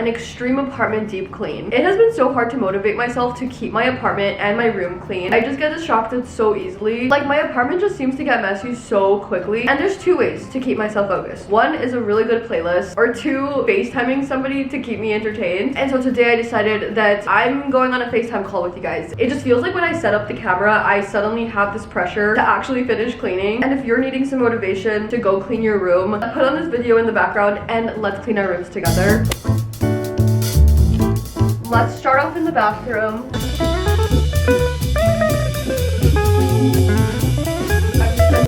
extreme apartment deep clean. It has been so hard to motivate myself to keep my apartment and my room clean. I just get distracted so easily. Like, my apartment just seems to get messy so quickly. And there's two ways to keep myself focused. One is a really good playlist, or two, FaceTiming somebody to keep me entertained. And so today I decided that I'm going on a FaceTime call with you guys. It just feels like when I set up the camera, I suddenly have this pressure to actually finish cleaning. And if you're needing some motivation to go clean your room, put on this video in the background and let's clean our rooms together. Let's start off in the bathroom.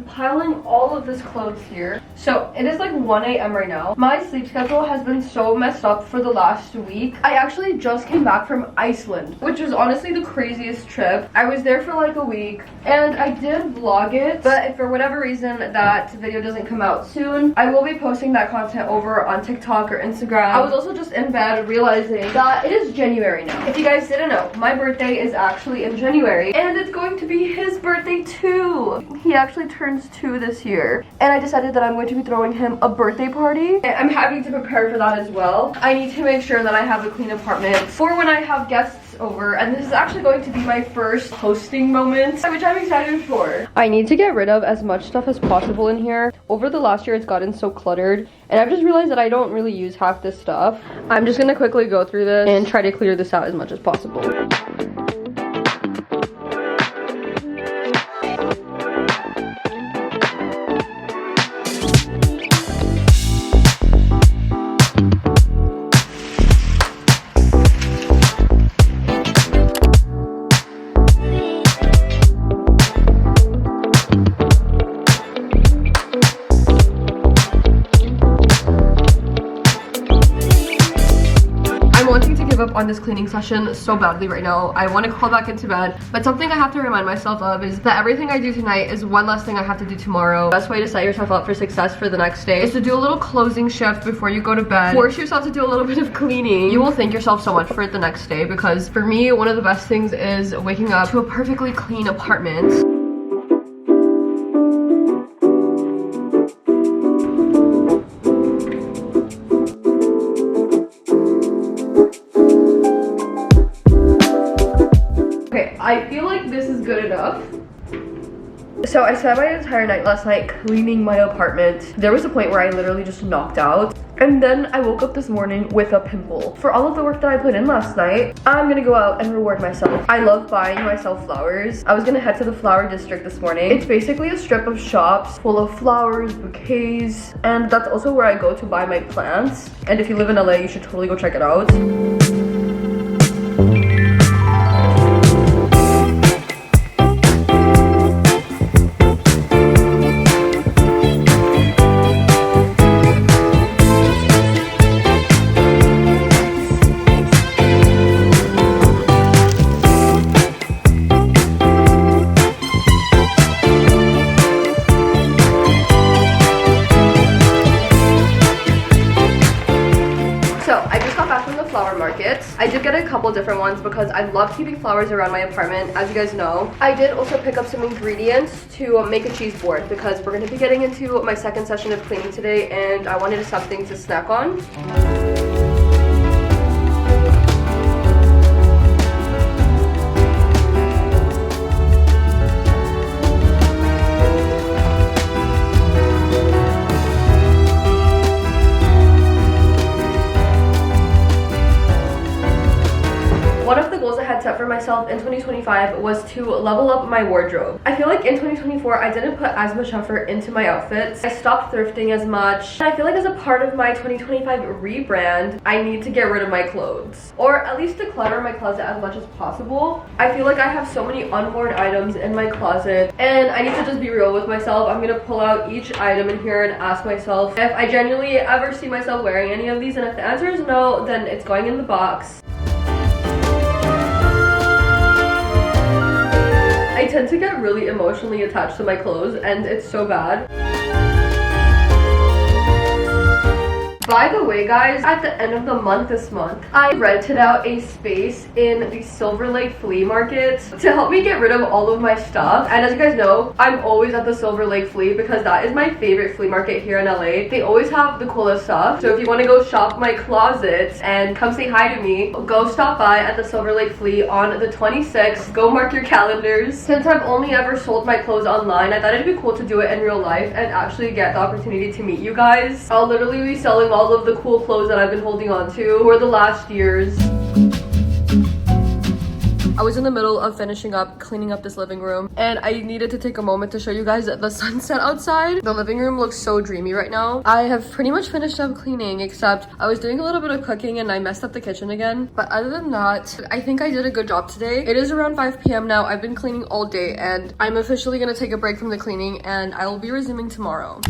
Piling all of this clothes here. So it is like 1 a.m. right now. My sleep schedule has been so messed up for the last week. I actually just came back from Iceland, which was honestly the craziest trip. I was there for like a week and I did vlog it, but if for whatever reason that video doesn't come out soon, I will be posting that content over on TikTok or Instagram. I was also just in bed realizing that it is January now. If you guys didn't know, my birthday is actually in January and it's going to be his birthday too. He actually turns 2 this year and I decided that I'm going to be throwing him a birthday party. And I'm having to prepare for that as well. I need to make sure that I have a clean apartment for when I have guests over, and this is actually going to be my first hosting moment, which I'm excited for. I need to get rid of as much stuff as possible in here. Over the last year it's gotten so cluttered and I've just realized that I don't really use half this stuff. I'm just gonna quickly go through this and try to clear this out as much as possible. Up on this cleaning session so badly right now. I want to crawl back into bed, but something I have to remind myself of is that everything I do tonight is one less thing I have to do tomorrow. Best way to set yourself up for success for the next day is to do a little closing shift before you go to bed. Force yourself to do a little bit of cleaning. You will thank yourself so much for it the next day, because for me, one of the best things is waking up to a perfectly clean apartment. I feel like this is good enough. So I spent my entire night last night cleaning my apartment. There was a point where I literally just knocked out. And then I woke up this morning with a pimple. For all of the work that I put in last night, I'm gonna go out and reward myself. I love buying myself flowers. I was gonna head to the flower district this morning. It's basically a strip of shops full of flowers, bouquets, and that's also where I go to buy my plants. And if you live in LA, you should totally go check it out. I did get a couple different ones because I love keeping flowers around my apartment, as you guys know. I did also pick up some ingredients to make a cheese board because we're going to be getting into my second session of cleaning today and I wanted something to snack on. One of the goals I had set for myself in 2025 was to level up my wardrobe. I feel like in 2024 I didn't put as much effort into my outfits. I stopped thrifting as much. And I feel like as a part of my 2025 rebrand, I need to get rid of my clothes. Or at least declutter my closet as much as possible. I feel like I have so many unworn items in my closet and I need to just be real with myself. I'm gonna pull out each item in here and ask myself if I genuinely ever see myself wearing any of these, and if the answer is no, then it's going in the box. I tend to get really emotionally attached to my clothes and it's so bad. By the way, guys, at the end of the month this month, I rented out a space in the Silverlake flea market to help me get rid of all of my stuff. And as you guys know, I'm always at the Silverlake flea because that is my favorite flea market here in LA. They always have the coolest stuff. So if you want to go shop my closets and come say hi to me, go stop by at the Silverlake flea on the 26th. Go mark your calendars. Since I've only ever sold my clothes online, I thought it'd be cool to do it in real life and actually get the opportunity to meet you guys. I'll literally be selling all of the cool clothes that I've been holding on to for the last years. I was in the middle of finishing up cleaning up this living room and I needed to take a moment to show you guys the sunset outside. The living room looks so dreamy right now. I have pretty much finished up cleaning, except I was doing a little bit of cooking and I messed up the kitchen again. But other than that, I think I did a good job today. It is around 5 p.m. now. I've been cleaning all day and I'm officially gonna take a break from the cleaning and I will be resuming tomorrow.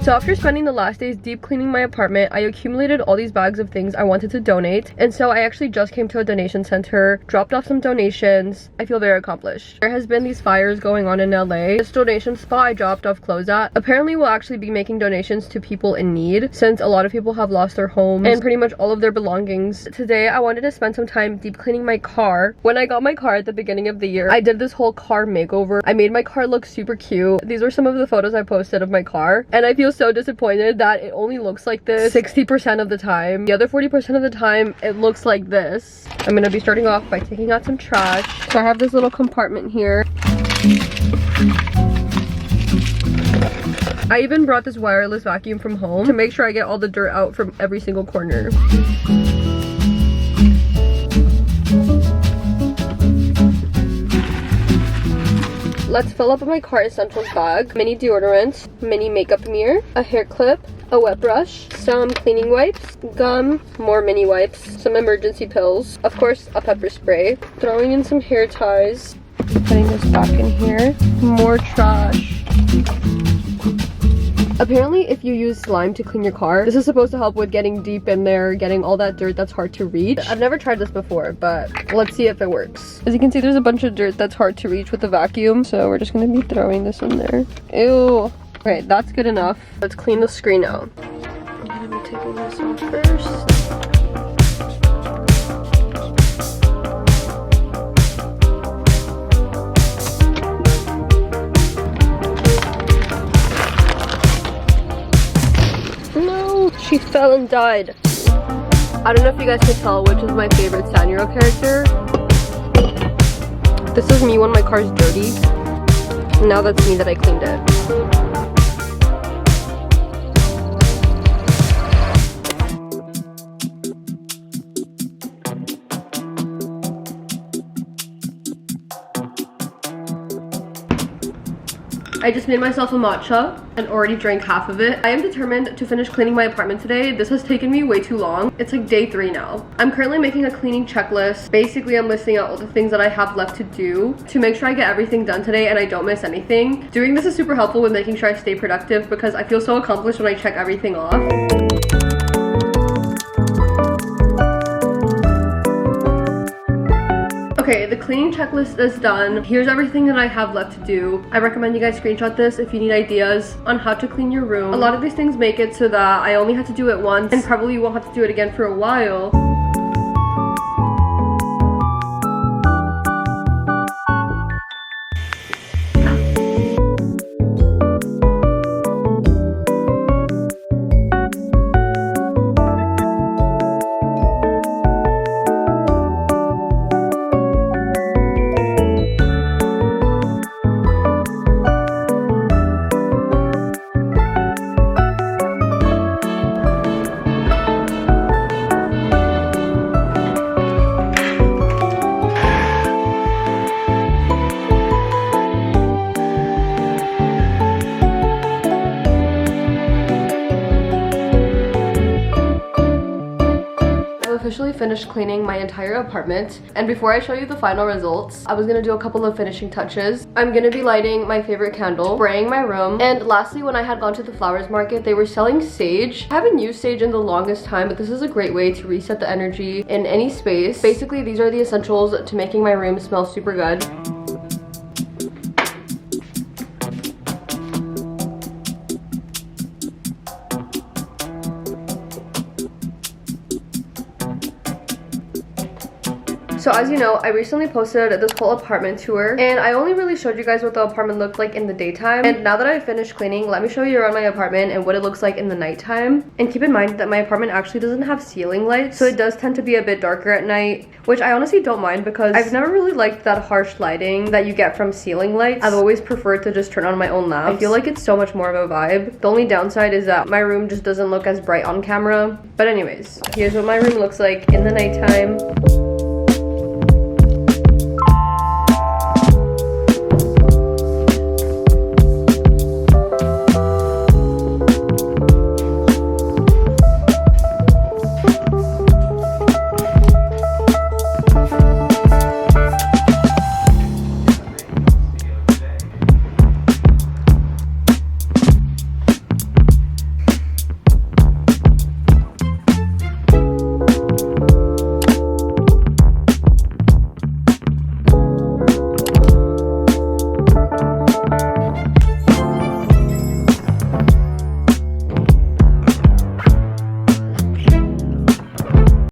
So after spending the last days deep cleaning my apartment, I accumulated all these bags of things I wanted to donate. And so I actually just came to a donation center, dropped off some donations. I feel very accomplished. There has been these fires going on in LA. This donation spot I dropped off clothes at apparently will actually be making donations to people in need, since a lot of people have lost their homes and pretty much all of their belongings. Today, I wanted to spend some time deep cleaning my car. When I got my car at the beginning of the year, I did this whole car makeover. I made my car look super cute. These were some of the photos I posted of my car, and I feel so disappointed that it only looks like this 60% of the time. The other 40% of the time, it looks like this. I'm gonna be starting off by taking out some trash. So I have this little compartment here. I even brought this wireless vacuum from home to make sure I get all the dirt out from every single corner. Let's fill up my car essentials bag. Mini deodorant, mini makeup mirror, a hair clip, a wet brush, some cleaning wipes, gum, more mini wipes, some emergency pills, of course a pepper spray, throwing in some hair ties, putting this back in here, more trash. Apparently, if you use slime to clean your car, this is supposed to help with getting deep in there, getting all that dirt that's hard to reach. I've never tried this before, but let's see if it works. As you can see, there's a bunch of dirt that's hard to reach with the vacuum, so we're just gonna be throwing this in there. Ew. Right, that's good enough. Let's clean the screen out. I'm gonna be taking this off first. She fell and died. I don't know if you guys can tell which is my favorite Sanrio character. This is me when my car's dirty. Now that's me that I cleaned it. I just made myself a matcha and already drank half of it. I am determined to finish cleaning my apartment today. This has taken me way too long. It's like day 3 now. I'm currently making a cleaning checklist. Basically, I'm listing out all the things that I have left to do to make sure I get everything done today and I don't miss anything. Doing this is super helpful with making sure I stay productive because I feel so accomplished when I check everything off. Okay, the cleaning checklist is done. Here's everything that I have left to do. I recommend you guys screenshot this if you need ideas on how to clean your room. A lot of these things make it so that I only had to do it once and probably won't have to do it again for a while. officially finished cleaning my entire apartment, and before I show you the final results, I was gonna do a couple of finishing touches. I'm gonna be lighting my favorite candle, spraying my room, and lastly, when I had gone to the flowers market, they were selling sage. I haven't used sage in the longest time, but this is a great way to reset the energy in any space. Basically, these are the essentials to making my room smell super good. So as you know, I recently posted this whole apartment tour, and I only really showed you guys what the apartment looked like in the daytime. And now that I've finished cleaning, let me show you around my apartment and what it looks like in the nighttime. And keep in mind that my apartment actually doesn't have ceiling lights, so it does tend to be a bit darker at night, which I honestly don't mind because I've never really liked that harsh lighting that you get from ceiling lights. I've always preferred to just turn on my own lamps. I feel like it's so much more of a vibe. The only downside is that my room just doesn't look as bright on camera. But anyways, here's what my room looks like in the nighttime.